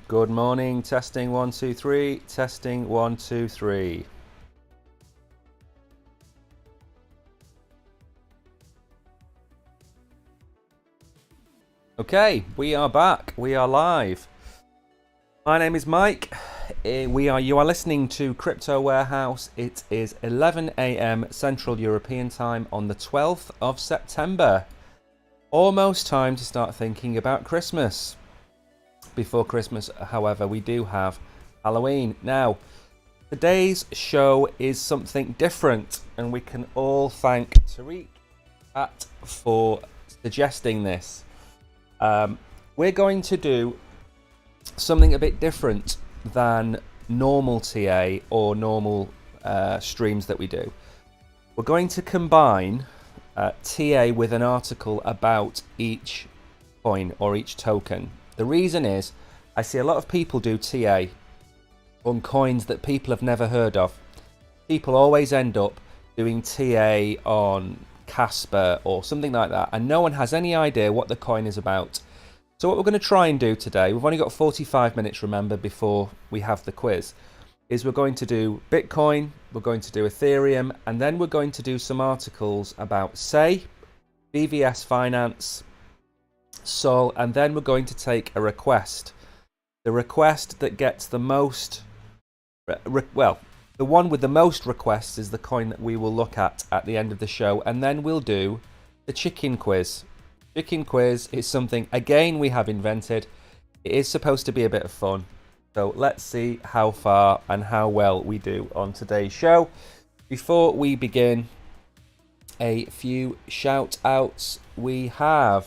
Good morning, testing 1 2 3, testing 1 2 3. Okay, we are back. We are live. My name is Mike. You are listening to Crypto Warehouse. It is 11 a.m. Central European Time on the 12th of September. Almost time to start thinking about Christmas. Before Christmas, however, we do have Halloween. Now, today's show is something different, and we can all thank Tariq for suggesting this. We're going to do something a bit different than normal TA or normal streams that we do. We're going to combine TA with an article about each coin or each token. The reason is I see a lot of people do TA on coins that people have never heard of. People always end up doing TA on Casper or something like that, and no one has any idea what the coin is about. So what we're going to try and do today, we've only got 45 minutes, remember, before we have the quiz, is we're going to do Bitcoin, we're going to do Ethereum, and then we're going to do some articles about SEI, VVS Finance, Sol, and then we're going to take a request. The request that gets the most, the one with the most requests is the coin that we will look at the end of the show, and then we'll do the chicken quiz. Chicken quiz is something, again, we have invented. It is supposed to be a bit of fun. So let's see how far and how well we do on today's show. Before we begin, a few shout outs. We have,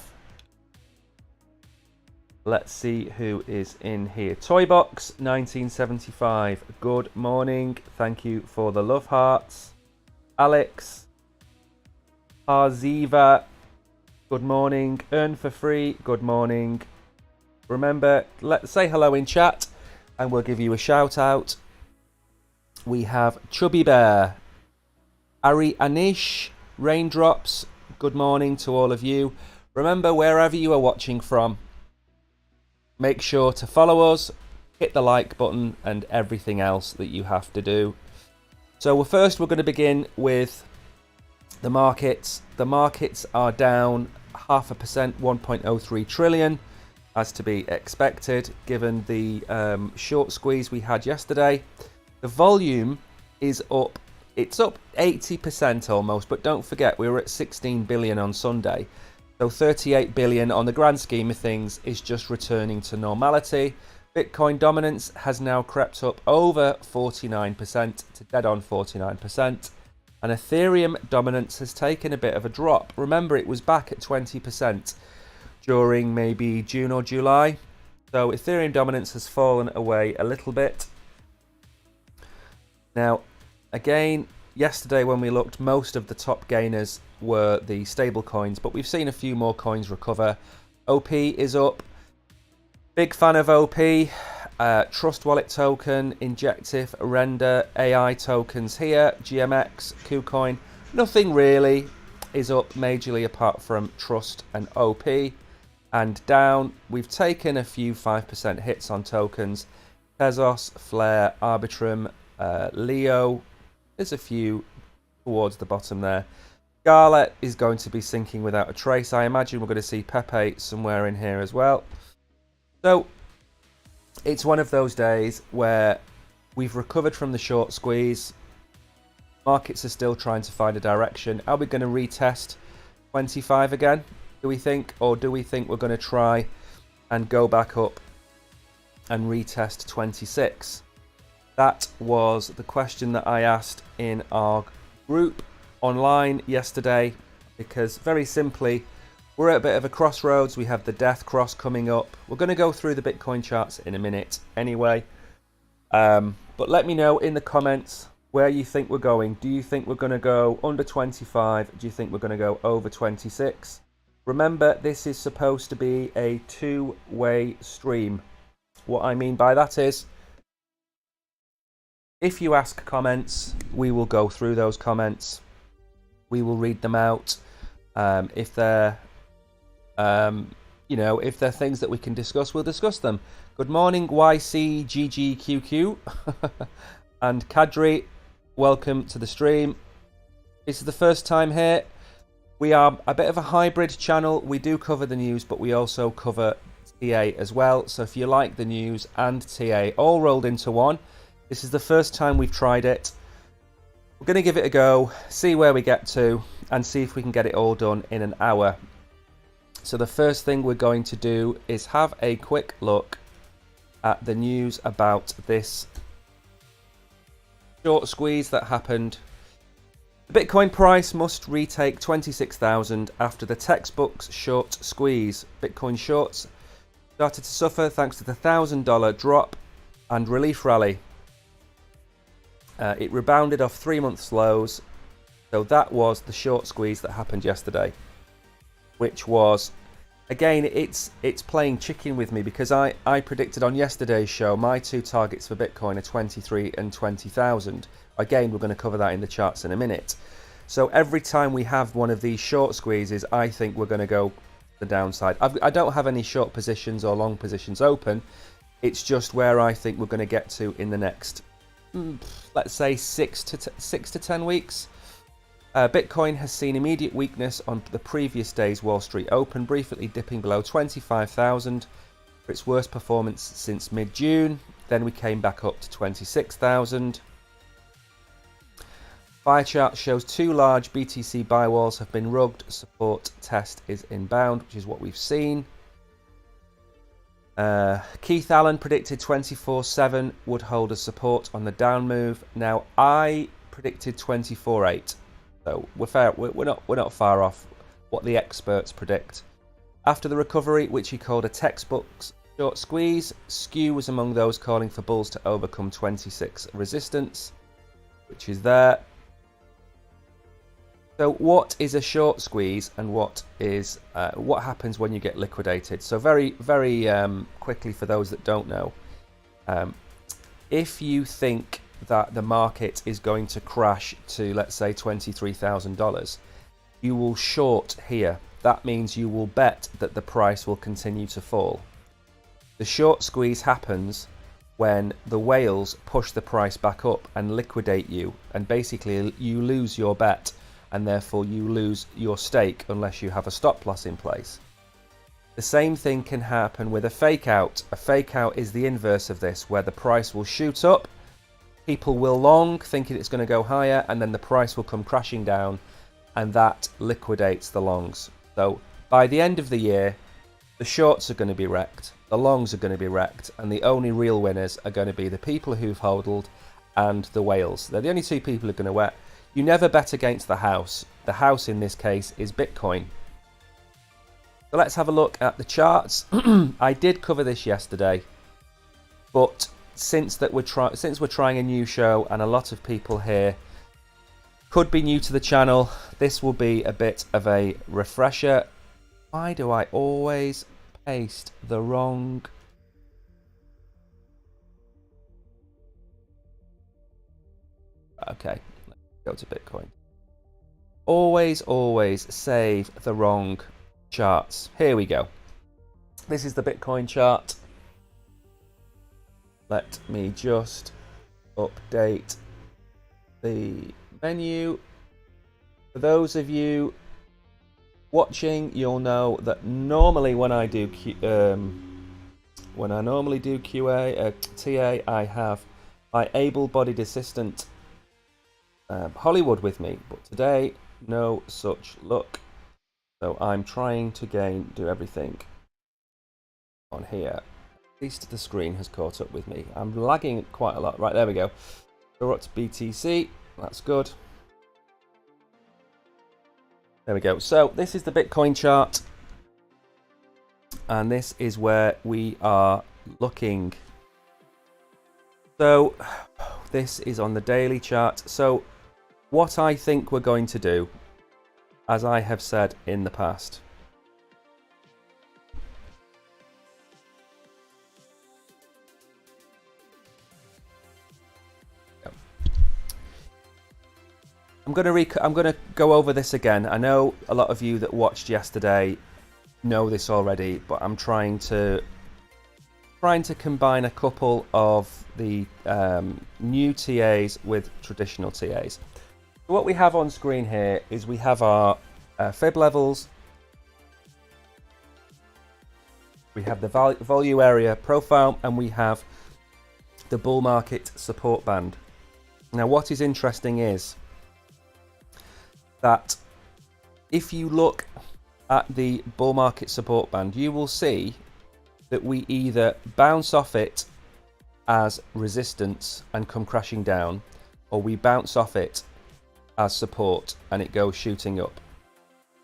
let's see who is in here. Toybox 1975, good morning. Thank you for the love hearts. Alex Harziva, good morning. Earn for free, good morning. Remember, let's say hello in chat and we'll give you a shout out. We have Chubby Bear, Ari Anish, Raindrops, good morning to all of you. Remember, wherever you are watching from, make sure to follow us, hit the like button, and everything else that you have to do. So we're going to begin with the markets. The markets are down 0.5%, 1.03 trillion, as to be expected, given the short squeeze we had yesterday. The volume is up. It's up 80% almost, but don't forget, we were at 16 billion on Sunday. So 38 billion on the grand scheme of things is just returning to normality. Bitcoin dominance has now crept up over 49% to dead on 49%. And Ethereum dominance has taken a bit of a drop. Remember, it was back at 20% during maybe June or July. So Ethereum dominance has fallen away a little bit. Now, again, yesterday when we looked, most of the top gainers were the stable coins, but we've seen a few more coins recover. OP is up. Big fan of OP. Trust Wallet token, Injective, Render, AI tokens here, GMX, KuCoin. Nothing really is up majorly apart from Trust and OP. And down, we've taken a few 5% hits on tokens. Tezos, Flare, Arbitrum, Leo. There's a few towards the bottom there. Scarlet is going to be sinking without a trace. I imagine we're going to see Pepe somewhere in here as well. So it's one of those days where we've recovered from the short squeeze. Markets are still trying to find a direction. Are we going to retest 25 again, do we think? Or do we think we're going to try and go back up and retest 26? That was the question that I asked in our group online yesterday, because very simply, we're at a bit of a crossroads. We have the death cross coming up. We're going to go through the Bitcoin charts in a minute anyway. But let me know in the comments where you think we're going. Do you think we're going to go under 25? Do you think we're going to go over 26? Remember, this is supposed to be a two-way stream. What I mean by that is, if you ask comments, we will go through those comments. We will read them out. If they're you know, if there are things that we can discuss, we'll discuss them. Good morning, YCGGQQ. And Kadri, welcome to the stream. This is the first time here. We are a bit of a hybrid channel. We do cover the news, but we also cover TA as well. So if you like the news and TA all rolled into one, this is the first time we've tried it. We're going to give it a go, see where we get to, and see if we can get it all done in an hour. So the first thing we're going to do is have a quick look at the news about this short squeeze that happened. The Bitcoin price must retake 26,000 after the textbook's short squeeze. Bitcoin shorts started to suffer thanks to the $1,000 drop and relief rally. It rebounded off 3 months lows. So that was the short squeeze that happened yesterday, which was, again, it's playing chicken with me, because I predicted on yesterday's show my two targets for Bitcoin are 23 and 20,000. Again, we're going to cover that in the charts in a minute. So every time we have one of these short squeezes, I think we're going to go the downside. I don't have any short positions or long positions open. It's just where I think we're going to get to in the next, let's say, 6 to 10 weeks. Bitcoin has seen immediate weakness on the previous day's Wall Street Open, briefly dipping below 25,000 for its worst performance since mid-June. Then we came back up to 26,000. Fire chart shows two large BTC buy walls have been rugged. Support test is inbound, which is what we've seen. Keith Allen predicted 24.7 would hold as support on the down move. Now I predicted 24.8. So we're not far off what the experts predict. After the recovery, which he called a textbook's short squeeze, Skew was among those calling for bulls to overcome 26 resistance, which is there. So what is a short squeeze, and what happens when you get liquidated? So very quickly, for those that don't know, if you think that the market is going to crash to, let's say, $23,000, you will short here. That means you will bet that the price will continue to fall. The short squeeze happens when the whales push the price back up and liquidate you, and basically you lose your bet, and therefore you lose your stake unless you have a stop loss in place. The same thing can happen with a fake out. A fake out is the inverse of this, where the price will shoot up. People will long, thinking it's going to go higher, and then the price will come crashing down, and that liquidates the longs. So by the end of the year, the shorts are going to be wrecked, the longs are going to be wrecked, and the only real winners are going to be the people who've hodled and the whales. They're the only two people who are going to wet. You never bet against the house. The house in this case is Bitcoin. So let's have a look at the charts. I did cover this yesterday, but since we're trying a new show, and a lot of people here could be new to the channel, this will be a bit of a refresher. Why do I always paste the wrong? Okay, let's go to Bitcoin. Always save the wrong charts. Here we go. This is the Bitcoin chart. Let me just update the menu. For those of you watching, you'll know that normally when I do TA, I have my able-bodied assistant Hollywood with me, but today no such luck. So I'm trying to do everything on here. At least the screen has caught up with me. I'm lagging quite a lot. Right, there we go. We're up to BTC. That's good. There we go. So this is the Bitcoin chart, and this is where we are looking. So this is on the daily chart. So what I think we're going to do, as I have said in the past, I'm going to go over this again. I know a lot of you that watched yesterday know this already, but I'm trying to combine a couple of the new TAs with traditional TAs. So what we have on screen here is we have our fib levels, we have the value area profile, and we have the bull market support band. Now what is interesting is that if you look at the bull market support band, you will see that we either bounce off it as resistance and come crashing down, or we bounce off it as support and it goes shooting up.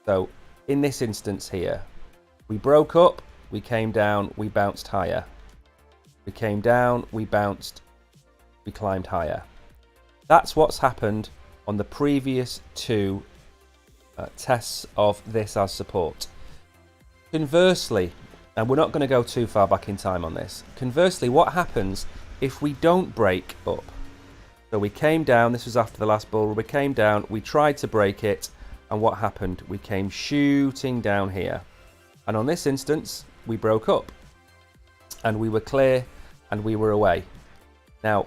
So in this instance here, we broke up, we came down, we bounced higher. We came down, we bounced, we climbed higher. That's what's happened on the previous two tests of this as support. Conversely, and we're not going to go too far back in time on this, conversely, what happens if we don't break up? So we came down, this was after the last bull, we came down, we tried to break it, and what happened? We came shooting down here. And on this instance, we broke up, and we were clear, and we were away. Now,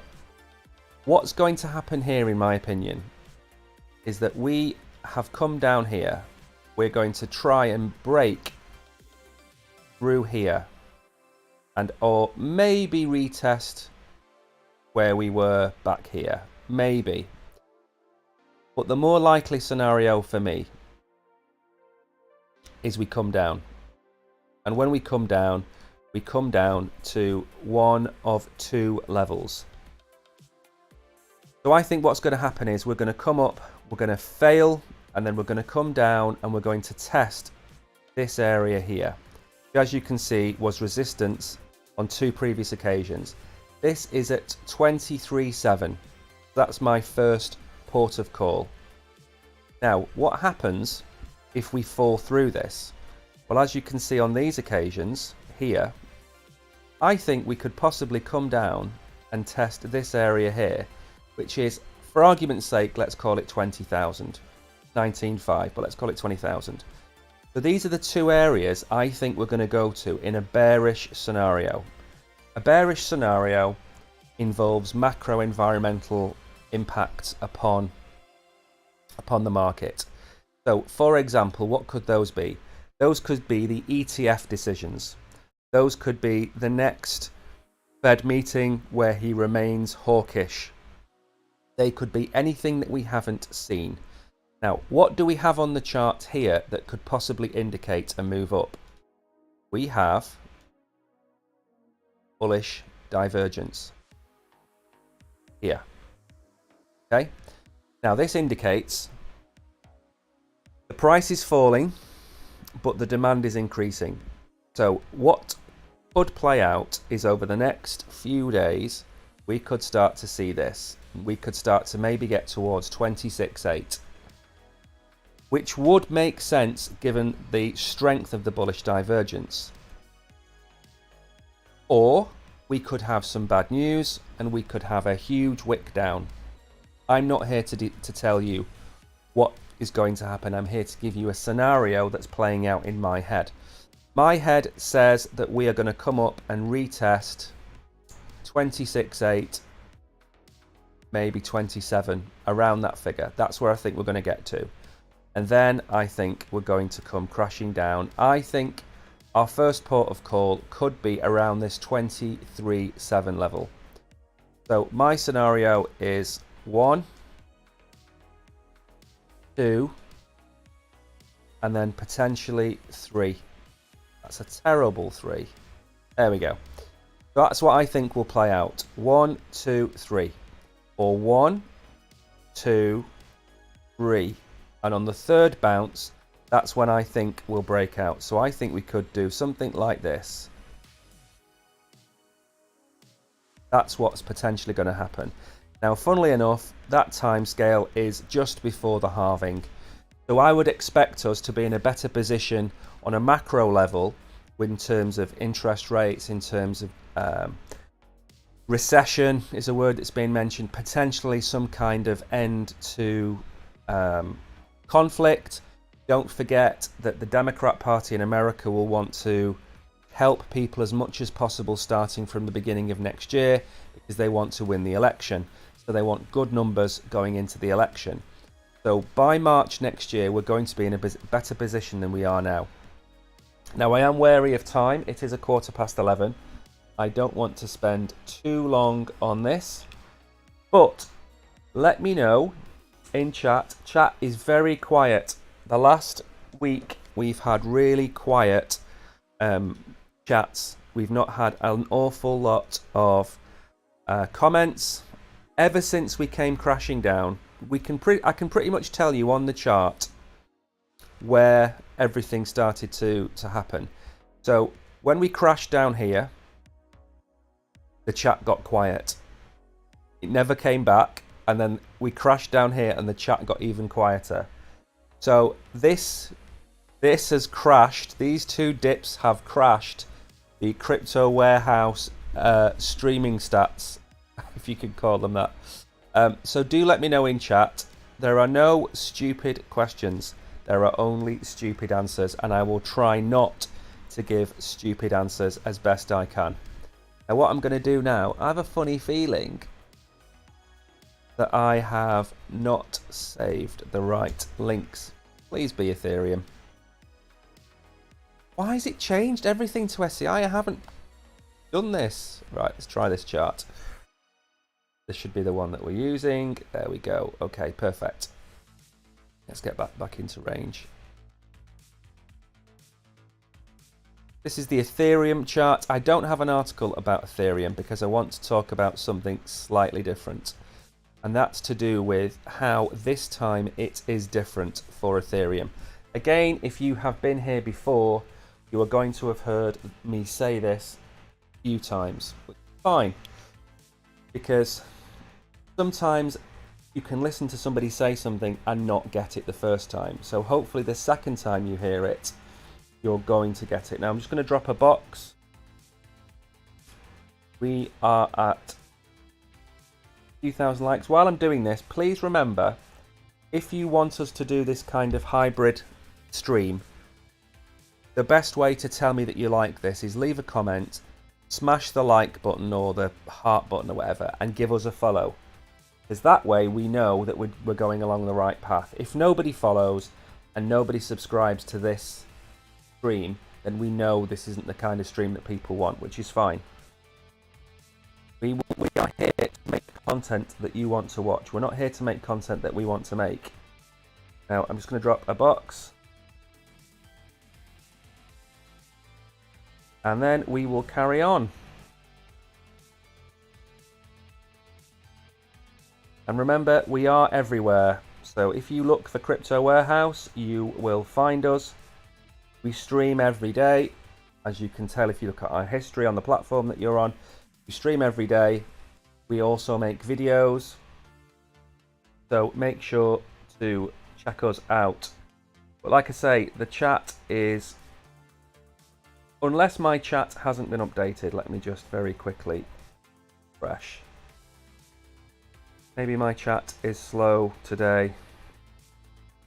what's going to happen here, in my opinion, is that we have come down here. We're going to try and break through here, and or maybe retest where we were back here, maybe. But the more likely scenario for me is we come down, and when we come down to one of two levels. So I think what's going to happen is we're going to come up, we're going to fail, and then we're going to come down and we're going to test this area here. As you can see, was resistance on two previous occasions. This is at 23.7. That's my first port of call. Now, what happens if we fall through this? Well, as you can see on these occasions here, I think we could possibly come down and test this area here, which is, for argument's sake, let's call it 20,000. 19.5, but let's call it 20,000. So these are the two areas I think we're going to go to in a bearish scenario. A bearish scenario involves macro environmental impacts upon the market. So, for example, what could those be? Those could be the ETF decisions. Those could be the next Fed meeting where he remains hawkish. They could be anything that we haven't seen. Now, what do we have on the chart here that could possibly indicate a move up? We have bullish divergence here. Okay, now this indicates the price is falling, but the demand is increasing. So what could play out is over the next few days, we could start to see this. We could start to maybe get towards 26.8. Which would make sense given the strength of the bullish divergence. Or we could have some bad news and we could have a huge wick down. I'm not here to tell you what is going to happen. I'm here to give you a scenario that's playing out in my head. My head says that we are going to come up and retest 26.8, maybe 27, around that figure. That's where I think we're going to get to. And then I think we're going to come crashing down. I think our first port of call could be around this 23.7 level. So my scenario is 1, 2, and then potentially 3. That's a terrible 3. There we go. That's what I think will play out. 1, 2, 3. Or 1, 2, 3. And on the third bounce, that's when I think we'll break out. So I think we could do something like this. That's what's potentially going to happen. Now, funnily enough, that time scale is just before the halving. So I would expect us to be in a better position on a macro level in terms of interest rates, in terms of recession is a word that's been mentioned, potentially some kind of end to conflict, Don't forget that the Democrat Party in America will want to help people as much as possible starting from the beginning of next year, because they want to win the election. So they want good numbers going into the election. So by March next year, we're going to be in a better position than we are now. Now, I am wary of time. It is 11:15. I don't want to spend too long on this, but let me know in chat. Chat is very quiet. The last week we've had really quiet chats. We've not had an awful lot of comments ever since we came crashing down. I can pretty much tell you on the chart where everything started to happen. So when we crashed down here, the chat got quiet. It never came back, and then we crashed down here and the chat got even quieter. So this has crashed. These two dips have crashed the crypto warehouse streaming stats, if you could call them that. So do let me know in chat. There are no stupid questions. There are only stupid answers, and I will try not to give stupid answers as best I can. Now, what I'm going to do now, I have a funny feeling that I have not saved the right links. Please be Ethereum. Why has it changed everything to SEI? I haven't done this. Right, let's try this chart. This should be the one that we're using. There we go. Okay, perfect. Let's get back into range. This is the Ethereum chart. I don't have an article about Ethereum because I want to talk about something slightly different. And that's to do with how this time it is different for Ethereum. Again, if you have been here before, you are going to have heard me say this a few times. Which is fine, because sometimes you can listen to somebody say something and not get it the first time. So hopefully the second time you hear it, you're going to get it. Now I'm just going to drop a box. We are at a few thousand likes. While I'm doing this, please remember, if you want us to do this kind of hybrid stream, the best way to tell me that you like this is leave a comment, smash the like button or the heart button or whatever, and give us a follow. Because that way we know that we're going along the right path. If nobody follows and nobody subscribes to this stream, then we know this isn't the kind of stream that people want, which is fine. We are here to make content that you want to watch. We're not here to make content that we want to make. Now I'm just going to drop a box. And then we will carry on. And remember, we are everywhere. So if you look for Crypto Warehouse, you will find us. We stream every day. As you can tell if you look at our history on the platform that you're on, we stream every day. We also make videos. So make sure to check us out. But like I say, the chat is... Unless my chat hasn't been updated, let me just very quickly refresh. Maybe my chat is slow today.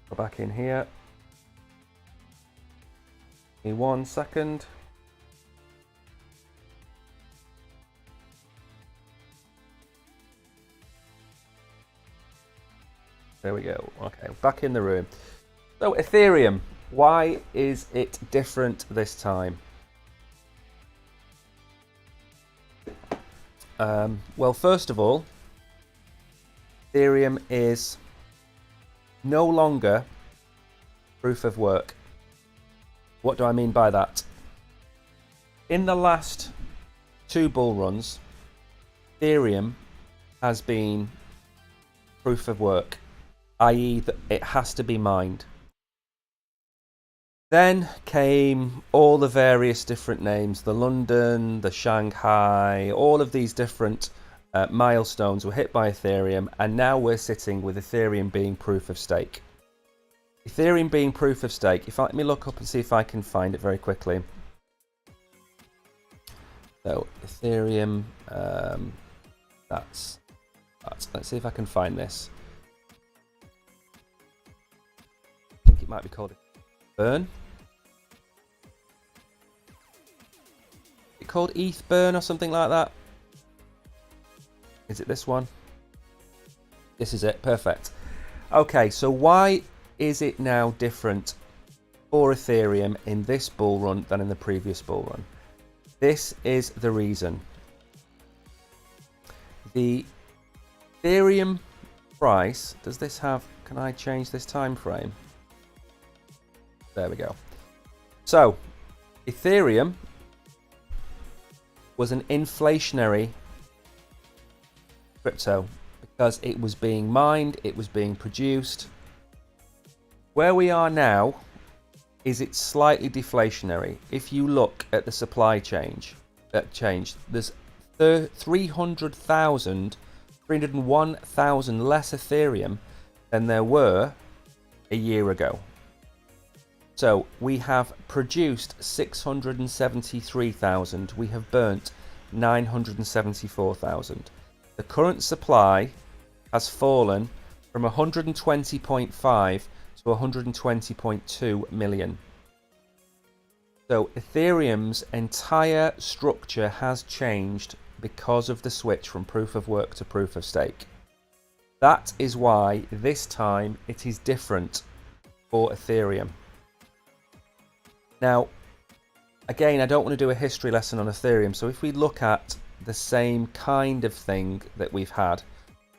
Go back in here. Give me 1 second. There we go. Okay, back in the room. So Ethereum, why is it different this time? Well, first of all, Ethereum is no longer proof of work. What do I mean by that? In the last 2 bull runs, Ethereum has been proof of work, i.e. that it has to be mined. Then came all the various different names, the London, the Shanghai, all of these different milestones were hit by Ethereum, and now we're sitting with Ethereum being proof of stake. Ethereum being proof of stake, let me look up and see if I can find it very quickly. So Ethereum, let's see if I can find this. I think it might be called burn. Is it called ETH burn or something like that? Is it this one? This is it. Perfect. Okay, so why is it now different for Ethereum in this bull run than in the previous bull run? This is the reason. The Ethereum price, does this have, can I change this time frame? There we go. So, Ethereum was an inflationary crypto because it was being mined, it was being produced. Where we are now is it's slightly deflationary. If you look at the supply change, there's 301,000 less Ethereum than there were a year ago. So we have produced 673,000. We have burnt 974,000. The current supply has fallen from 120.5 to 120.2 million. So Ethereum's entire structure has changed because of the switch from proof of work to proof of stake. That is why this time it is different for Ethereum. Now, again, I don't want to do a history lesson on Ethereum, so if we look at the same kind of thing that we've had,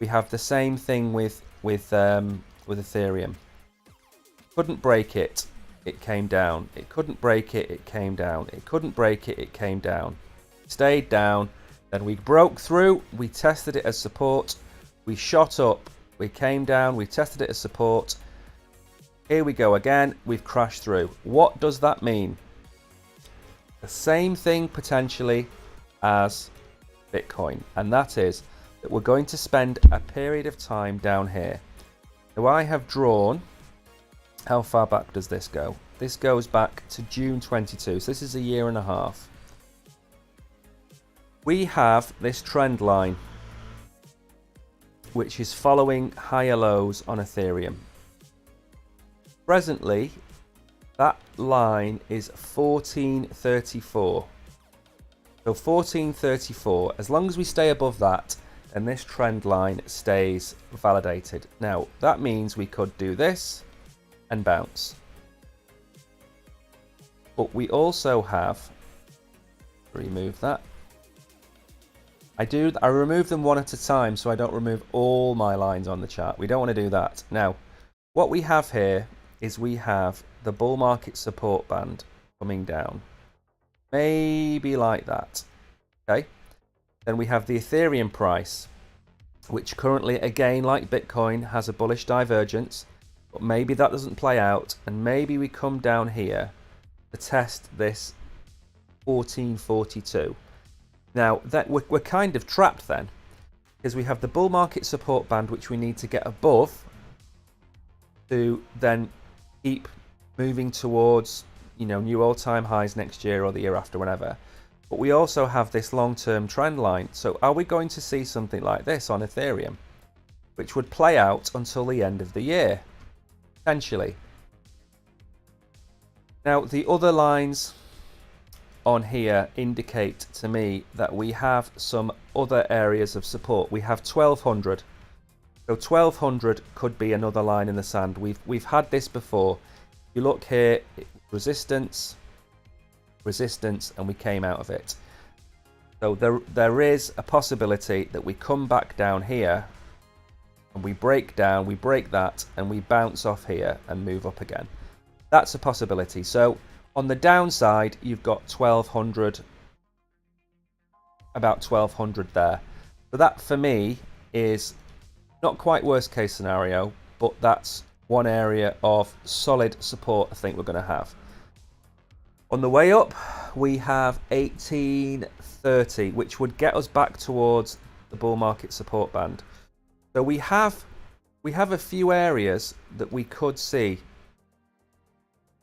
we have the same thing with Ethereum. Couldn't break it, it came down. It couldn't break it, it came down. It couldn't break it, it came down. Stayed down, then we broke through, we tested it as support, we shot up, we came down, we tested it as support. Here we go again, we've crashed through. What does that mean? The same thing potentially as Bitcoin, and that is that we're going to spend a period of time down here. So I have drawn, how far back does this go? This goes back to June 22, so this is a year and a half. We have this trend line, which is following higher lows on Ethereum. Presently, that line is 1434. So 1434, as long as we stay above that, and this trend line stays validated. Now, that means we could do this and bounce. But we also have, remove that. I remove them one at a time so I don't remove all my lines on the chart. We don't want to do that. Now, what we have here is we have the bull market support band coming down. Maybe like that. Okay. Then we have the Ethereum price, which currently, again, like Bitcoin, has a bullish divergence. But maybe that doesn't play out. And maybe we come down here to test this 1442. Now, that we're kind of trapped then, because we have the bull market support band, which we need to get above to then keep moving towards, new all-time highs next year or the year after, whenever. But we also have this long-term trend line. So are we going to see something like this on Ethereum, which would play out until the end of the year, potentially? Now, the other lines on here indicate to me that we have some other areas of support. We have 1200. So 1200 could be another line in the sand. We've had this before. If you look here, resistance, and we came out of it. So there is a possibility that we come back down here and we break down, we break that, and we bounce off here and move up again. That's a possibility. So on the downside, you've got 1200, about 1200 there. So that for me is not quite worst case scenario, but that's one area of solid support I think we're going to have. On the way up, we have 1830, which would get us back towards the bull market support band. So we have a few areas that we could see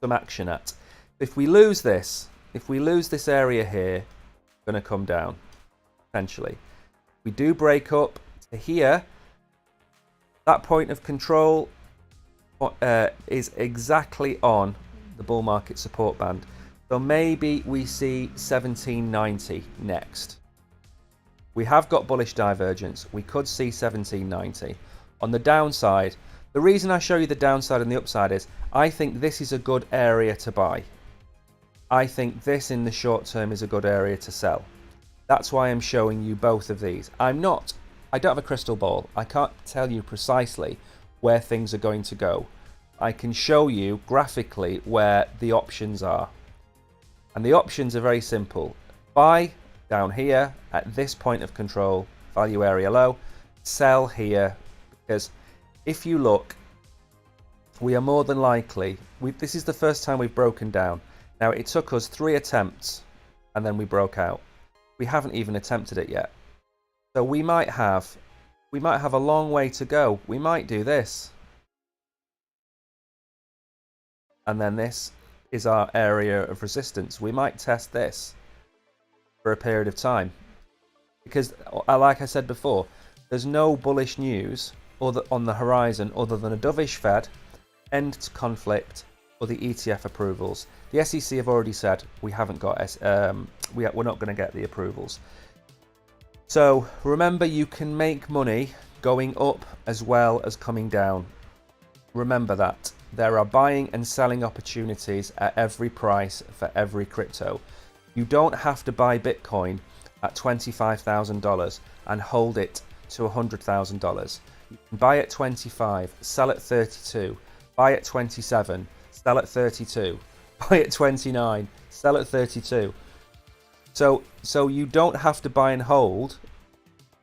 some action at. If we lose this area here, it's going to come down, potentially. We do break up to here. That point of control is exactly on the bull market support band. So maybe we see 1790 next. We have got bullish divergence. We could see 1790. On the downside, the reason I show you the downside and the upside is I think this is a good area to buy. I think this in the short term is a good area to sell. That's why I'm showing you both of these. I don't have a crystal ball. I can't tell you precisely where things are going to go. I can show you graphically where the options are. And the options are very simple. Buy down here at this point of control, value area low, sell here, because if you look, we are more than likely, this is the first time we've broken down. Now it took us 3 attempts and then we broke out. We haven't even attempted it yet. So we might have a long way to go. We might do this. And then this is our area of resistance. We might test this for a period of time. Because, like I said before, there's no bullish news on the horizon other than a dovish Fed, end to conflict, or the ETF approvals. The SEC have already said we haven't got, we're not going to get the approvals. So remember, you can make money going up as well as coming down. Remember that. There are buying and selling opportunities at every price for every crypto. You don't have to buy Bitcoin at $25,000 and hold it to $100,000. You can buy at 25, sell at 32, buy at 27, sell at 32, buy at 29, sell at 32. So you don't have to buy and hold.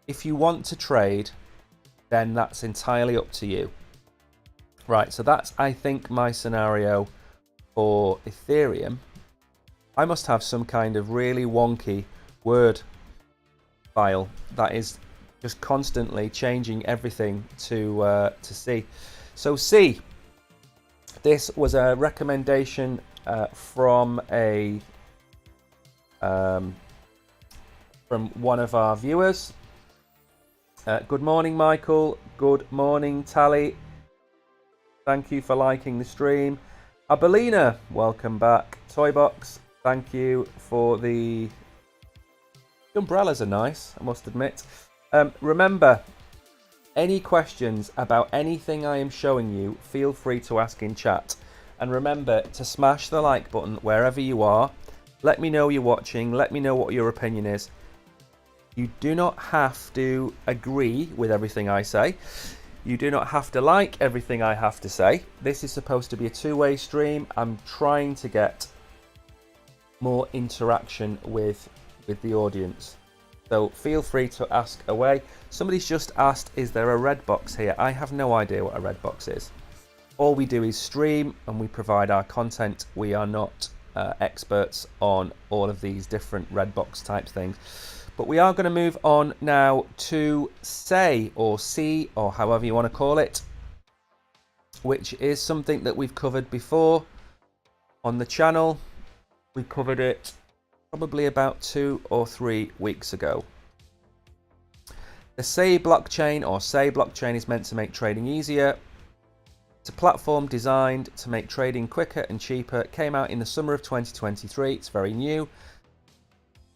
If you want to trade, then that's entirely up to you. Right, so that's, I think, my scenario for Ethereum. I must have some kind of really wonky Word file that is just constantly changing everything to see. So see, this was a recommendation from one of our viewers. Good morning, Michael. Good morning, Tally. Thank you for liking the stream. Abelina, welcome back. Toybox, thank you for the umbrellas are nice, I must admit. Remember, any questions about anything I am showing you, feel free to ask in chat. And remember to smash the like button wherever you are. Let me know you're watching. Let me know what your opinion is. You do not have to agree with everything I say. You do not have to like everything I have to say. This is supposed to be a two-way stream. I'm trying to get more interaction with the audience. So feel free to ask away. Somebody's just asked, is there a red box here? I have no idea what a red box is. All we do is stream and we provide our content. We are not experts on all of these different red box type things. But we are going to move on now to SEI, or C, or however you want to call it, which is something that we've covered before on the channel. We covered it probably about 2 or 3 weeks ago. The SEI blockchain, or SEI blockchain, is meant to make trading easier. It's a platform designed to make trading quicker and cheaper. It came out in the summer of 2023. It's very new.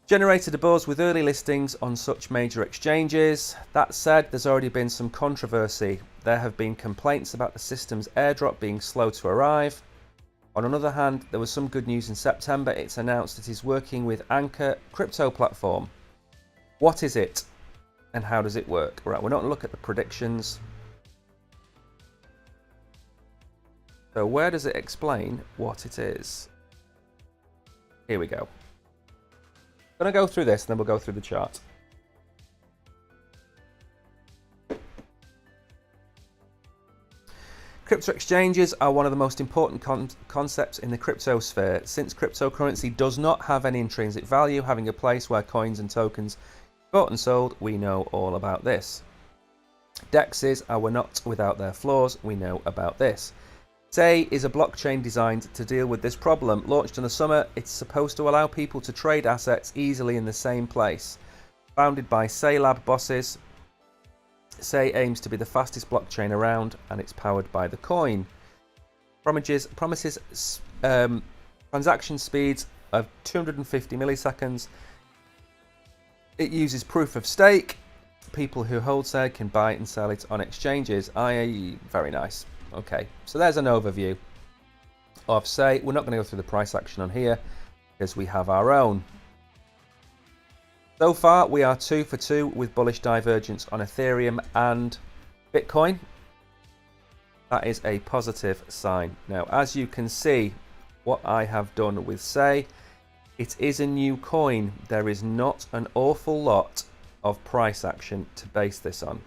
Generated a buzz with early listings on such major exchanges. That said, there's already been some controversy. There have been complaints about the system's airdrop being slow to arrive. On the other hand, there was some good news in September. It's announced it is working with Anchor crypto platform. What is it and how does it work? Right, we're not going to look at the predictions. So where does it explain what it is? Here we go. I'm going to go through this and then we'll go through the chart. Crypto exchanges are one of the most important concepts in the crypto sphere. Since cryptocurrency does not have any intrinsic value, having a place where coins and tokens are bought and sold, we know all about this. DEXs are not without their flaws, we know about this. SEI is a blockchain designed to deal with this problem. Launched in the summer, it's supposed to allow people to trade assets easily in the same place. Founded by SEI Lab bosses, SEI aims to be the fastest blockchain around, and it's powered by the coin. Promises transaction speeds of 250 milliseconds. It uses proof of stake. People who hold SEI can buy it and sell it on exchanges. Very nice. Okay, so there's an overview of SEI. We're not going to go through the price action on here because we have our own. So far, we are 2 for 2 with bullish divergence on Ethereum and Bitcoin. That is a positive sign. Now, as you can see, what I have done with SEI, it is a new coin. There is not an awful lot of price action to base this on.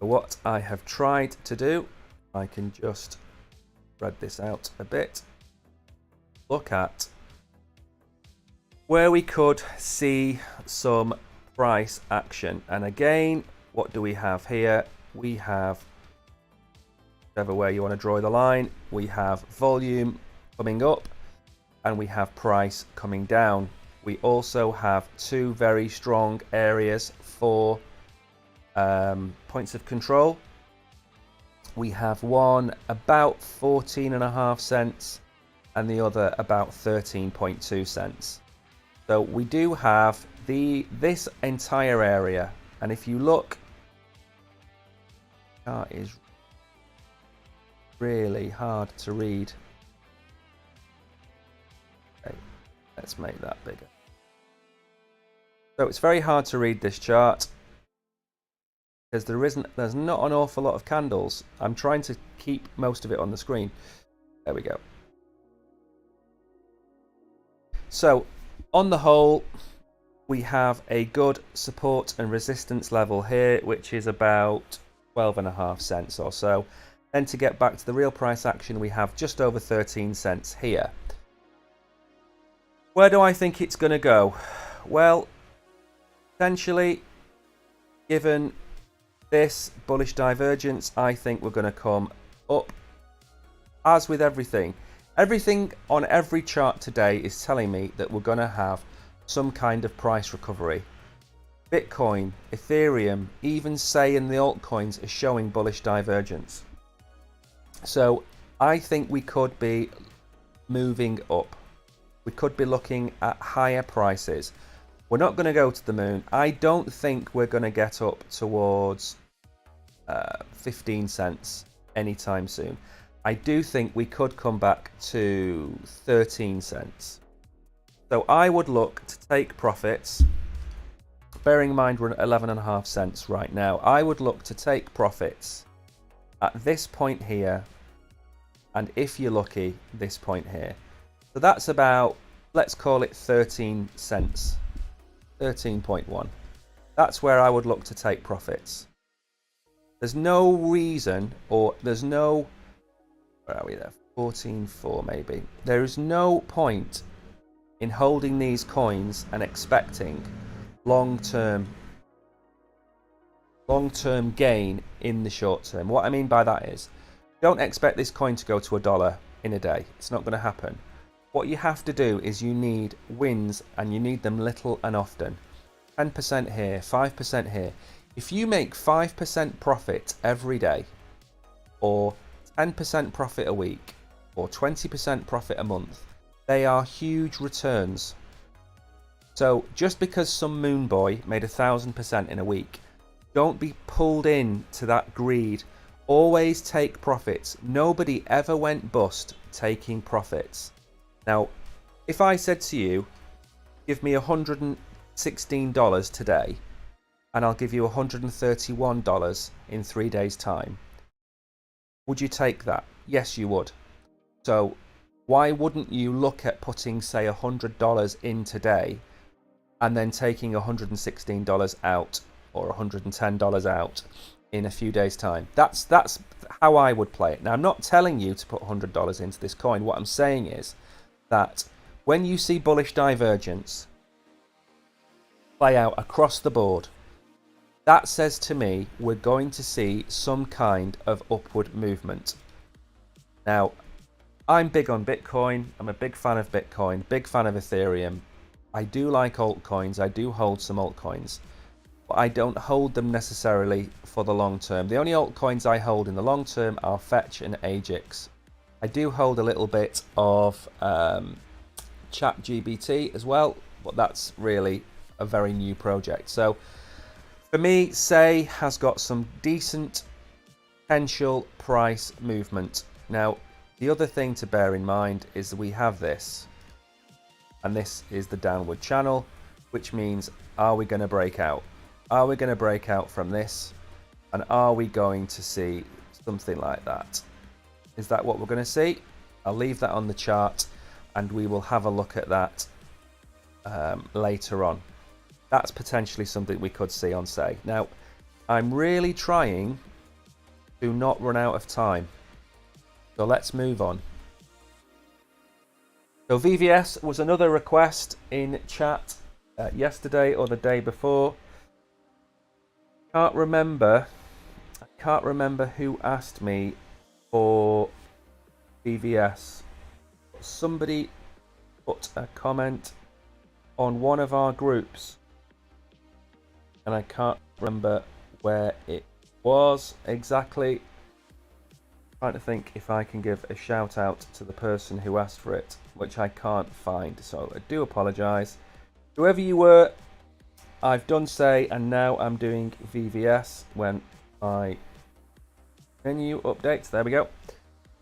What I have tried to do, I can just spread this out a bit, look at where we could see some price action. And again, what do we have here? We have, whichever way you want to draw the line, we have volume coming up and we have price coming down. We also have two very strong areas for points of control. We have one about 14.5 cents and the other about 13.2 cents. So we do have this entire area, and if you look, that is really hard to read. Okay, let's make that bigger. So it's very hard to read this chart because there's not an awful lot of candles. I'm trying to keep most of it on the screen. There we go. So on the whole, we have a good support and resistance level here, which is about 12.5 cents or so. Then to get back to the real price action, we have just over 13 cents here. Where do I think it's going to go? Well, essentially, given this bullish divergence, I think we're going to come up. As with everything on every chart today is telling me that we're going to have some kind of price recovery. Bitcoin, Ethereum, even SEI and the altcoins are showing bullish divergence. So I think we could be moving up. We could be looking at higher prices. We're not going to go to the moon. I don't think we're going to get up towards 15 cents anytime soon. I do think we could come back to 13 cents. So I would look to take profits. Bearing in mind we're at 11.5 cents right now. I would look to take profits at this point here, and if you're lucky, this point here. So that's about, let's call it 13 cents. 13.1. That's where I would look to take profits. There's no reason, or there's no, where are we there? 14.4 maybe. There is no point in holding these coins and expecting long-term gain in the short term. What I mean by that is, don't expect this coin to go to $1 in a day. It's not going to happen. What you have to do is you need wins, and you need them little and often. 10% here, 5% here. If you make 5% profit every day, or 10% profit a week, or 20% profit a month, they are huge returns. So just because some moon boy made 1,000% in a week, don't be pulled in to that greed. Always take profits. Nobody ever went bust taking profits. Now, if I said to you, give me $116 today, and I'll give you $131 in 3 days' time, would you take that? Yes, you would. So why wouldn't you look at putting, say, $100 in today and then taking $116 out or $110 out in a few days' time? That's how I would play it. Now, I'm not telling you to put $100 into this coin. What I'm saying is that when you see bullish divergence play out across the board, that says to me we're going to see some kind of upward movement. Now, I'm big on Bitcoin. I'm a big fan of Bitcoin, big fan of Ethereum. I do like altcoins. I do hold some altcoins, but I don't hold them necessarily for the long term. The only altcoins I hold in the long term are Fetch and Ajax. I do hold a little bit of ChatGPT as well, but that's really a very new project. So for me, SEI has got some decent potential price movement. Now, the other thing to bear in mind is that we have this, and this is the downward channel, which means, are we going to break out? Are we going to break out from this? And are we going to see something like that? Is that what we're going to see? I'll leave that on the chart, and we will have a look at that later on. That's potentially something we could see on SEI. Now, I'm really trying to not run out of time. So let's move on. So VVS was another request in chat yesterday or the day before. Can't remember who asked me for VVS. Somebody put a comment on one of our groups, and I can't remember where it was exactly. Trying to think if I can give a shout out to the person who asked for it, which I can't find, so I do apologise. Whoever you were, I've done SEI, and now I'm doing VVS when I menu updates. There we go.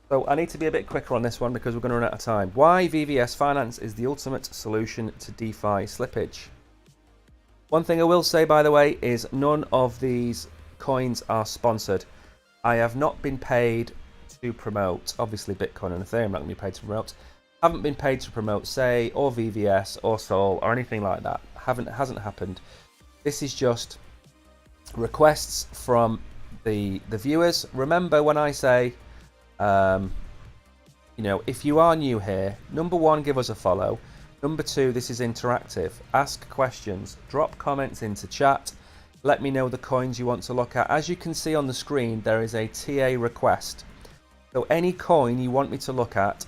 So I need to be a bit quicker on this one because we're going to run out of time. Why VVS Finance is the ultimate solution to DeFi slippage. One thing I will say, by the way, is none of these coins are sponsored. I have not been paid to promote, obviously Bitcoin and Ethereum, not going to be paid to promote. Haven't been paid to promote SEI or VVS or Sol or anything like that. Hasn't happened. This is just requests from the viewers. Remember when I say, if you are new here, number one, give us a follow. Number two, this is interactive. Ask questions, drop comments into chat. Let me know the coins you want to look at. As you can see on the screen, there is a TA request. So any coin you want me to look at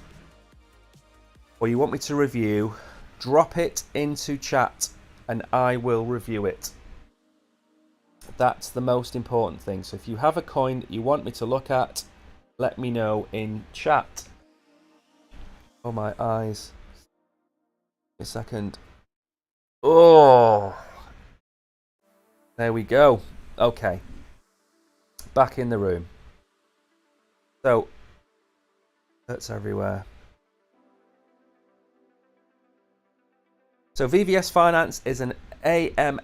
or you want me to review, drop it into chat and I will review it. That's the most important thing. So if you have a coin that you want me to look at, let me know in chat. Oh, my eyes. A second. Oh, there we go. Okay, back in the room. So that's everywhere. So VVS Finance is an AMM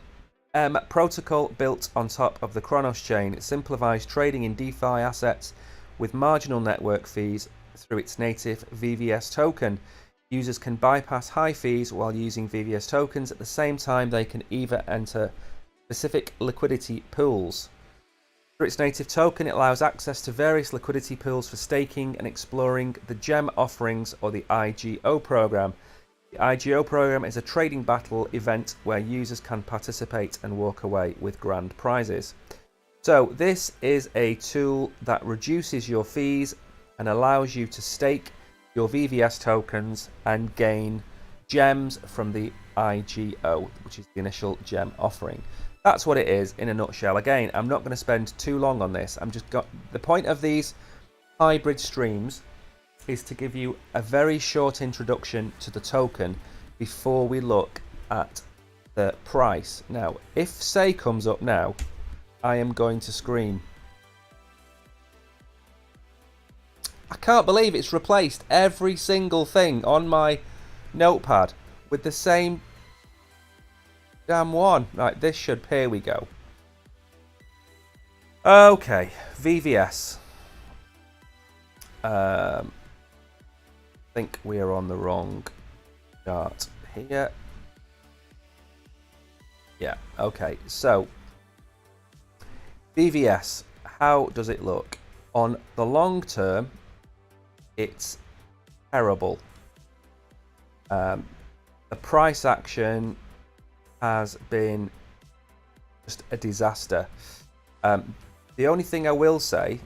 protocol built on top of the Kronos chain. It simplifies trading in DeFi assets with marginal network fees through its native VVS token. Users can bypass high fees while using VVS tokens. At the same time, they can either enter specific liquidity pools. Through its native token, it allows access to various liquidity pools for staking and exploring the gem offerings or the IGO program. The IGO program is a trading battle event where users can participate and walk away with grand prizes. So this is a tool that reduces your fees and allows you to stake your VVS tokens and gain gems from the IGO, which is the initial gem offering. That's what it is in a nutshell. Again, I'm not going to spend too long on this. The point of these hybrid streams is to give you a very short introduction to the token before we look at the price. Now, if SEI comes up now, I am going to scream. I can't believe it's replaced every single thing on my notepad with the same damn one. Right, here we go. Okay, VVS. I think we are on the wrong chart here. Yeah, okay, so VVS, how does it look? On the long term, it's terrible. The price action has been just a disaster. The only thing I will say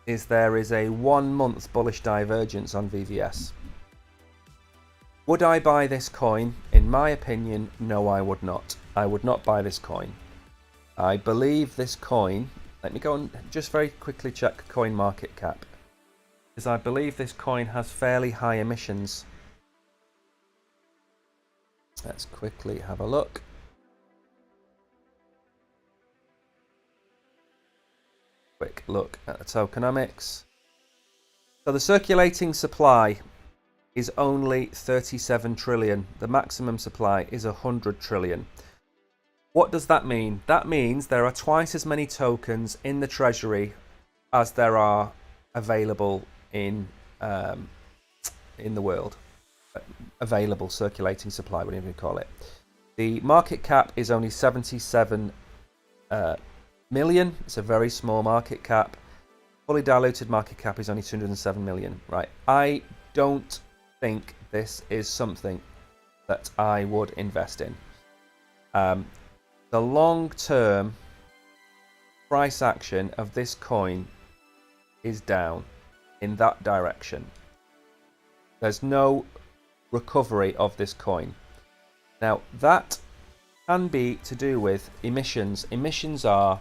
is there is a 1 month bullish divergence on VVS. Would I buy this coin? In my opinion, no, I would not. I would not buy this coin. I believe this coin, let me go and just very quickly check coin market cap. because I believe this coin has fairly high emissions. Let's quickly have a look. Quick look at the tokenomics. So the circulating supply is only 37 trillion. The maximum supply is 100 trillion. What does that mean? That means there are twice as many tokens in the treasury as there are available in the world. Available circulating supply, whatever you call it. The market cap is only 77 million. It's a very small market cap. Fully diluted market cap is only 207 million. Right. I don't think this is something that I would invest in. The long-term price action of this coin is down in that direction. There's no recovery of this coin. Now, that can be to do with emissions. Emissions are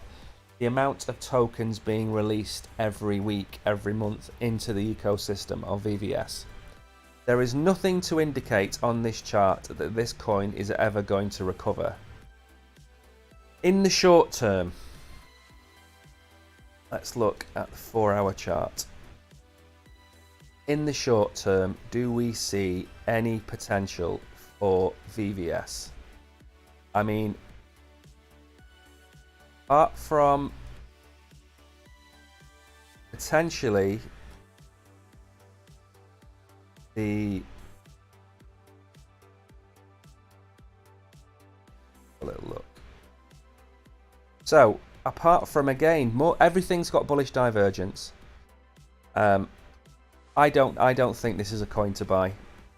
the amount of tokens being released every week, every month into the ecosystem of VVS. There is nothing to indicate on this chart that this coin is ever going to recover. In the short term, let's look at the 4-hour chart. In the short term, do we see any potential for VVS? I mean, apart from potentially a little look. So apart from, again, everything's got bullish divergence. I don't think this is a coin to buy.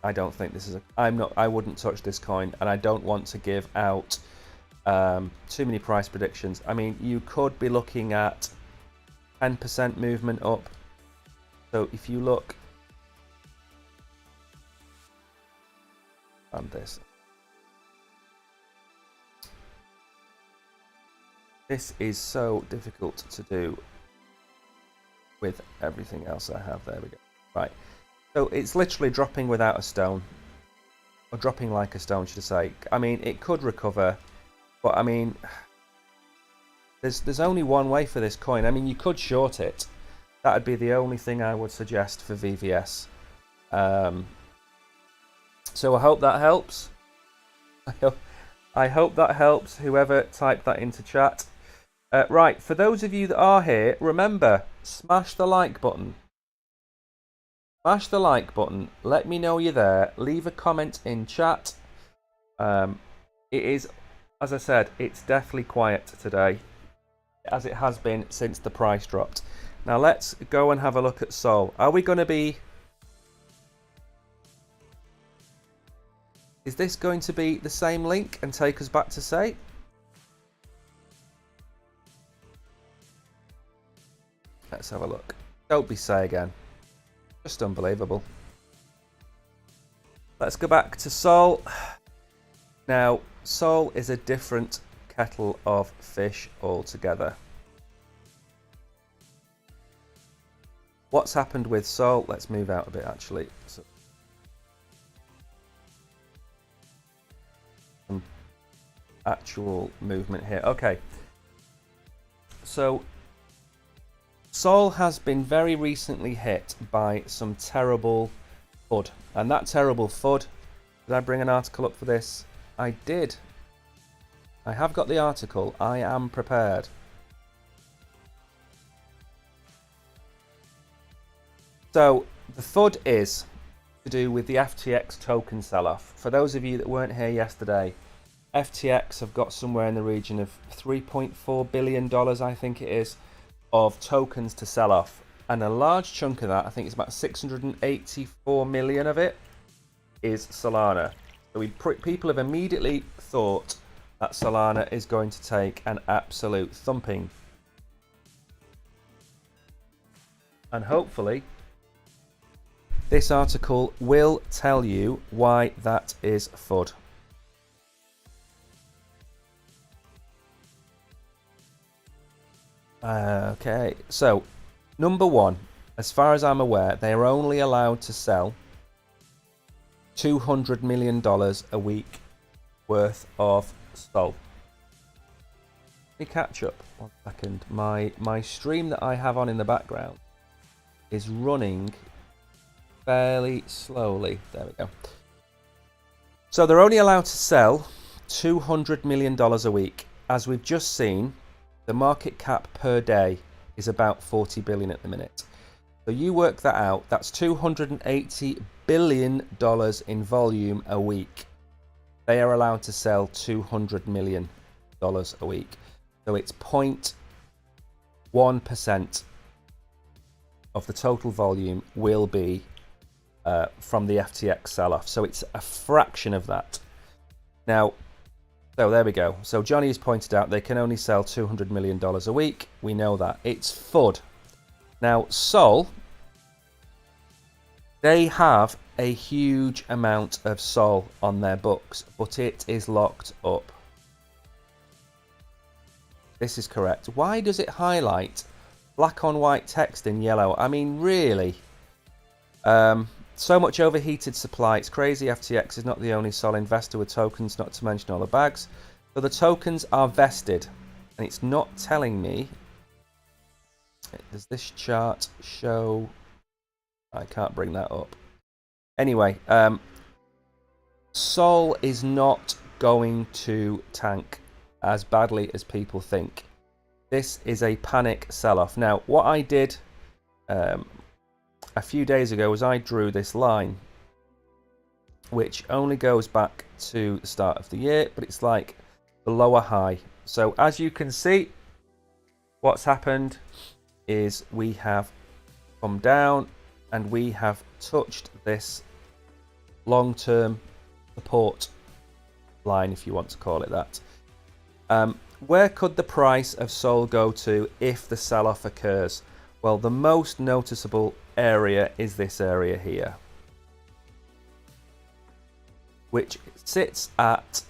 I don't think this is I wouldn't touch this coin, and I don't want to give out too many price predictions. I mean, you could be looking at 10% movement up. So if you look on this, this is so difficult to do with everything else I have. There we go. Right. So it's literally dropping without a stone, or dropping like a stone, should I say. I mean, it could recover, but I mean, there's only one way for this coin. I mean, you could short it. That would be the only thing I would suggest for VVS. So I hope that helps. I hope that helps, whoever typed that into chat. Right, for those of you that are here, remember, smash the like button. Smash the like button. Let me know you're there. Leave a comment in chat. It is, as I said, it's definitely quiet today, as it has been since the price dropped. Now let's go and have a look at Sol. Are we going to be... Is this going to be the same link and take us back to SEI? Let's have a look. Don't be SEI again. Just unbelievable. Let's go back to Sol. Now, Sol is a different kettle of fish altogether. What's happened with Sol? Let's move out a bit, actually. So, some actual movement here. Okay. So, Sol has been very recently hit by some terrible FUD. And that terrible FUD, did I bring an article up for this? I did. I have got the article. I am prepared. So, the FUD is to do with the FTX token sell-off. For those of you that weren't here yesterday, FTX have got somewhere in the region of $3.4 billion, I think it is, of tokens to sell off, and a large chunk of that, I think it's about 684 million of it, is Solana. So people have immediately thought that Solana is going to take an absolute thumping, and hopefully this article will tell you why that is FUD. Okay, so number one, as far as I'm aware, they are only allowed to sell $200 million a week worth of SOL. Let me catch up 1 second. My stream that I have on in the background is running fairly slowly. There we go. So they're only allowed to sell $200 million a week. As we've just seen, the market cap per day is about 40 billion at the minute. So you work that out, that's $280 billion in volume a week. They are allowed to sell $200 million a week. So it's 0.1% of the total volume will be from the FTX sell-off. So it's a fraction of that. Now, so there we go. So Johnny has pointed out they can only sell $200 million a week. We know that. It's FUD. Now, Sol, they have a huge amount of Sol on their books, but it is locked up. This is correct. Why does it highlight black on white text in yellow? I mean, really? So much overheated supply. It's crazy. FTX is not the only Sol investor with tokens, not to mention all the bags. So the tokens are vested, and it's not telling me. Does this chart show? I can't bring that up. Anyway, Sol is not going to tank as badly as people think. This is a panic sell-off. Now, what I did a few days ago was I drew this line, which only goes back to the start of the year, but it's like the lower high. So as you can see, what's happened is we have come down and we have touched this long-term support line, if you want to call it that. Where could the price of Sol go to if the sell-off occurs? Well, the most noticeable area is this area here, which sits at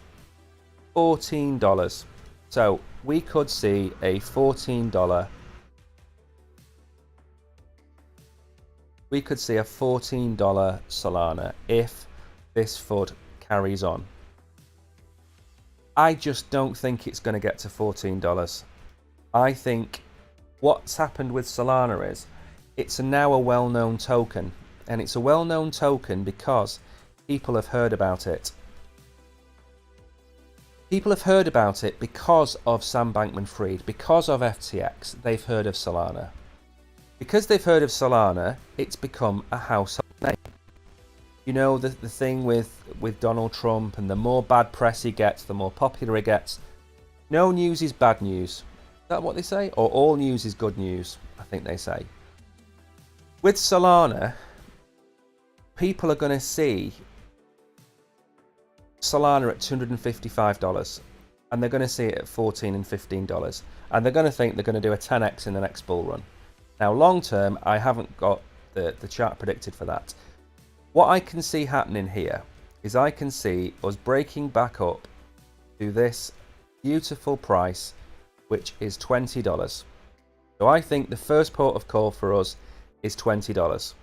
$14. So we could see a $14. We could see a $14 Solana if this FUD carries on. I just don't think it's going to get to $14. I think what's happened with Solana is it's now a well-known token, and it's a well-known token because people have heard about it. People have heard about it because of Sam Bankman-Fried, because of FTX. They've heard of Solana. Because they've heard of Solana, it's become a household name. You know, the thing with Donald Trump, and the more bad press he gets, the more popular he gets. No news is bad news. Is that what they say? Or all news is good news, I think they say. With Solana, people are going to see Solana at $255, and they're going to see it at $14 and $15, and they're going to think they're going to do a 10x in the next bull run. Now, long term, I haven't got the chart predicted for that. What I can see happening here is I can see us breaking back up to this beautiful price, which is $20. So I think the first port of call for us is $20.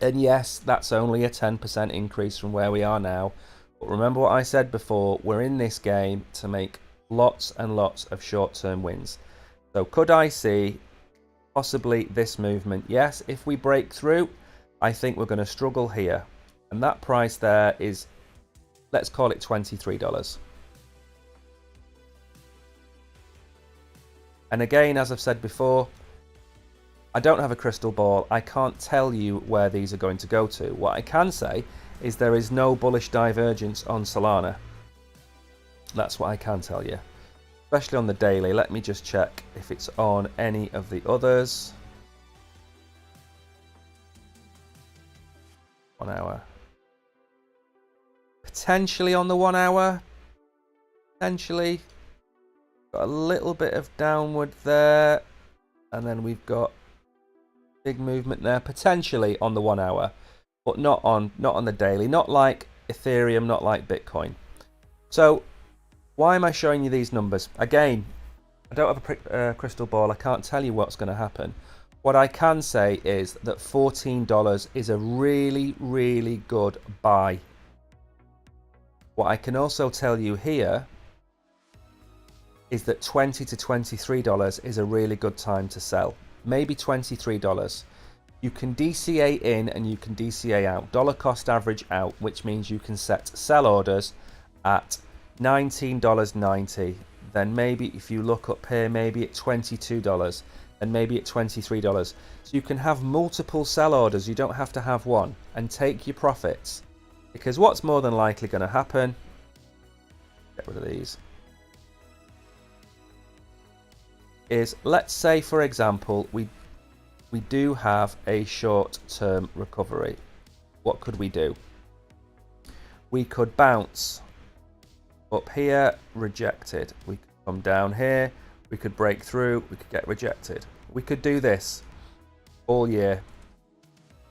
And yes, that's only a 10% increase from where we are now. But remember what I said before, we're in this game to make lots and lots of short-term wins. So could I see possibly this movement? Yes, if we break through, I think we're going to struggle here. And that price there is, let's call it $23. And again, as I've said before, I don't have a crystal ball. I can't tell you where these are going to go to. What I can say is there is no bullish divergence on Solana. That's what I can tell you. Especially on the daily. Let me just check if it's on any of the others. 1 hour. Potentially on the 1 hour. Potentially. Got a little bit of downward there. And then we've got big movement there. Potentially on the 1 hour. But not on the daily. Not like Ethereum, not like Bitcoin. So why am I showing you these numbers? Again, I don't have a crystal ball. I can't tell you what's going to happen. What I can say is that $14 is a really, really good buy. What I can also tell you here is that $20 to $23 is a really good time to sell. Maybe $23. You can DCA in and you can DCA out. Dollar cost average out, which means you can set sell orders at $19.90. Then maybe if you look up here, maybe at $22 and maybe at $23. So you can have multiple sell orders. You don't have to have one, and take your profits. Because what's more than likely going to happen, get rid of these, is let's say, for example, we do have a short-term recovery. What could we do? We could bounce up here, rejected. We could come down here, we could break through, we could get rejected. We could do this all year.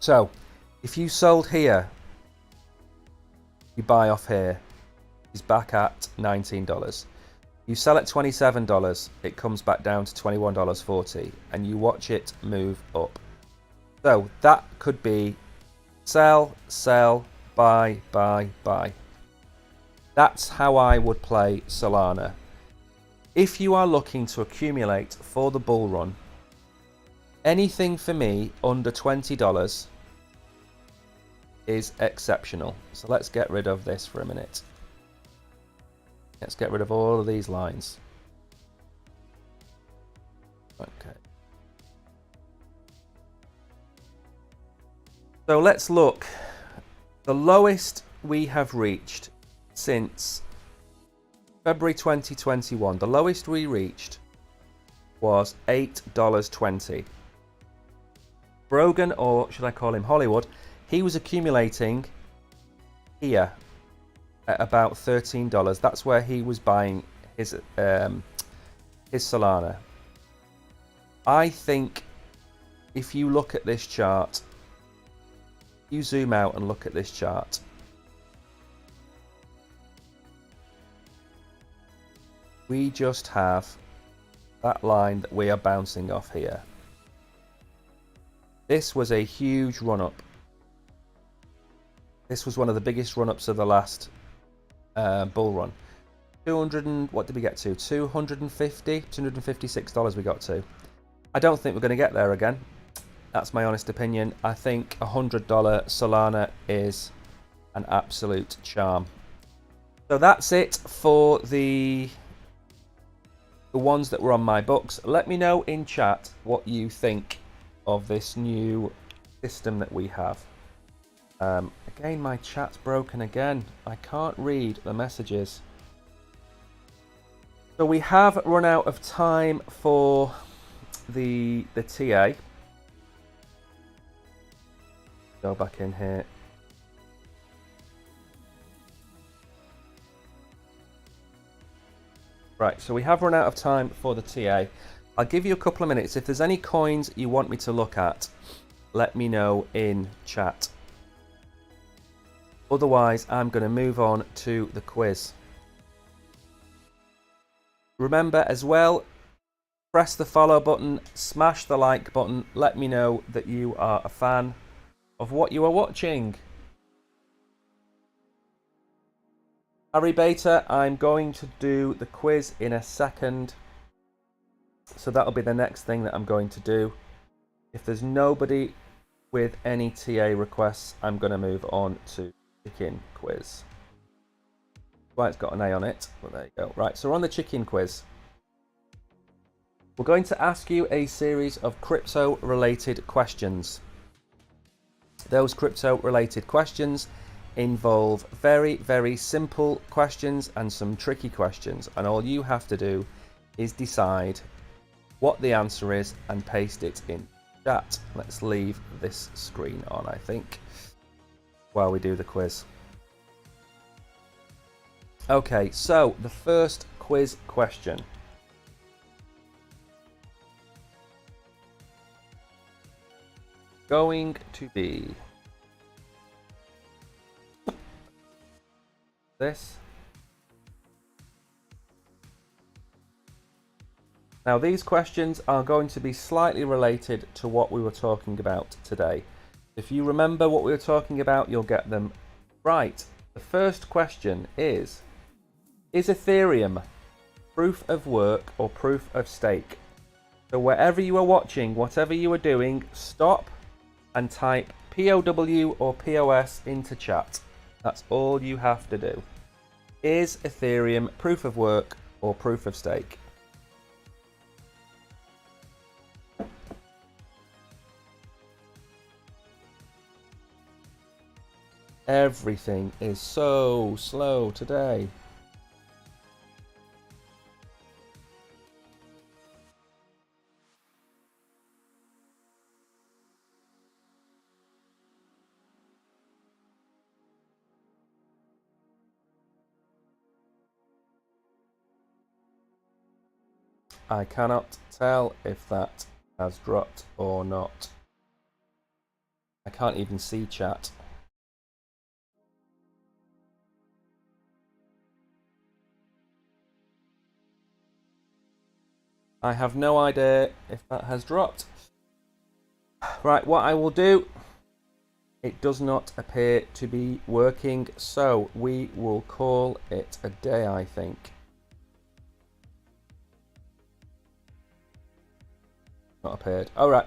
So if you sold here, you buy off here, is back at $19. You sell at $27, it comes back down to $21.40, and you watch it move up. So that could be sell, sell, buy, buy, buy. That's how I would play Solana. If you are looking to accumulate for the bull run, anything for me under $20 is exceptional. So let's get rid of this for a minute. Let's get rid of all of these lines. Okay. So let's look. The lowest we have reached since February 2021, the lowest we reached was $8.20. Brogan, or should I call him Hollywood, he was accumulating here at about $13. That's where he was buying his Solana. I think if you look at this chart, you zoom out and look at this chart, we just have that line that we are bouncing off here. This was a huge run up. This was one of the biggest run ups of the last bull run. 200 and what did we get to? $256 we got to. I don't think we're going to get there again. That's my honest opinion. I think $100 Solana is an absolute charm. So that's it for the ones that were on my books. Let me know in chat what you think of this new system that we have. Again, my chat's broken again. I can't read the messages. So we have run out of time for the TA. Go back in here. Right, so we have run out of time for the TA. I'll give you a couple of minutes. If there's any coins you want me to look at, let me know in chat. Otherwise, I'm going to move on to the quiz. Remember as well, press the follow button, smash the like button. Let me know that you are a fan of what you are watching. Harry Beta, I'm going to do the quiz in a second. So that'll be the next thing that I'm going to do. If there's nobody with any TA requests, I'm going to move on to chicken quiz. Well, it's got an A on it, but there you go. Right, so we're on the chicken quiz. We're going to ask you a series of crypto-related questions. Those crypto-related questions involve very, very simple questions and some tricky questions, and all you have to do is decide what the answer is and paste it in chat. Let's leave this screen on, I think, while we do the quiz. Okay, so the first quiz question. Going to be this. Now these questions are going to be slightly related to what we were talking about today. If you remember what we were talking about, you'll get them right. The first question is Ethereum proof of work or proof of stake? So wherever you are watching, whatever you are doing, stop and type POW or POS into chat. That's all you have to do. Is Ethereum proof of work or proof of stake? Everything is so slow today. I cannot tell if that has dropped or not. I can't even see chat. I have no idea if that has dropped. Right, what I will do, it does not appear to be working, so we will call it a day, I think. Not appeared. Alright,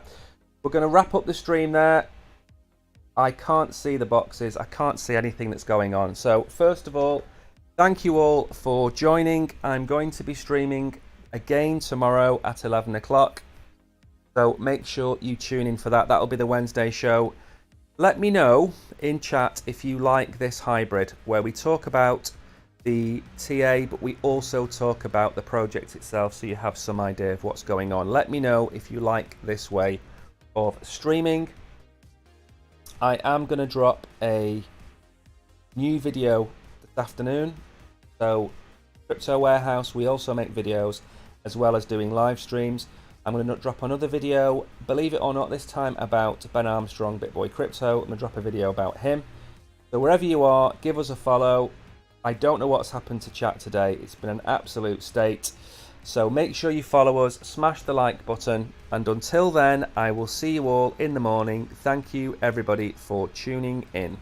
we're going to wrap up the stream there. I can't see the boxes. I can't see anything that's going on. So first of all, thank you all for joining. I'm going to be streaming again tomorrow at 11 o'clock. So make sure you tune in for that. That'll be the Wednesday show. Let me know in chat if you like this hybrid where we talk about the TA, but we also talk about the project itself so you have some idea of what's going on. Let me know if you like this way of streaming. I am going to drop a new video this afternoon. So Crypto Warehouse, we also make videos as well as doing live streams. I'm going to drop another video, believe it or not, this time about Ben Armstrong, BitBoy Crypto. I'm going to drop a video about him. So wherever you are, give us a follow. I don't know what's happened to chat today. It's been an absolute state. So make sure you follow us, smash the like button, and until then, I will see you all in the morning. Thank you everybody for tuning in.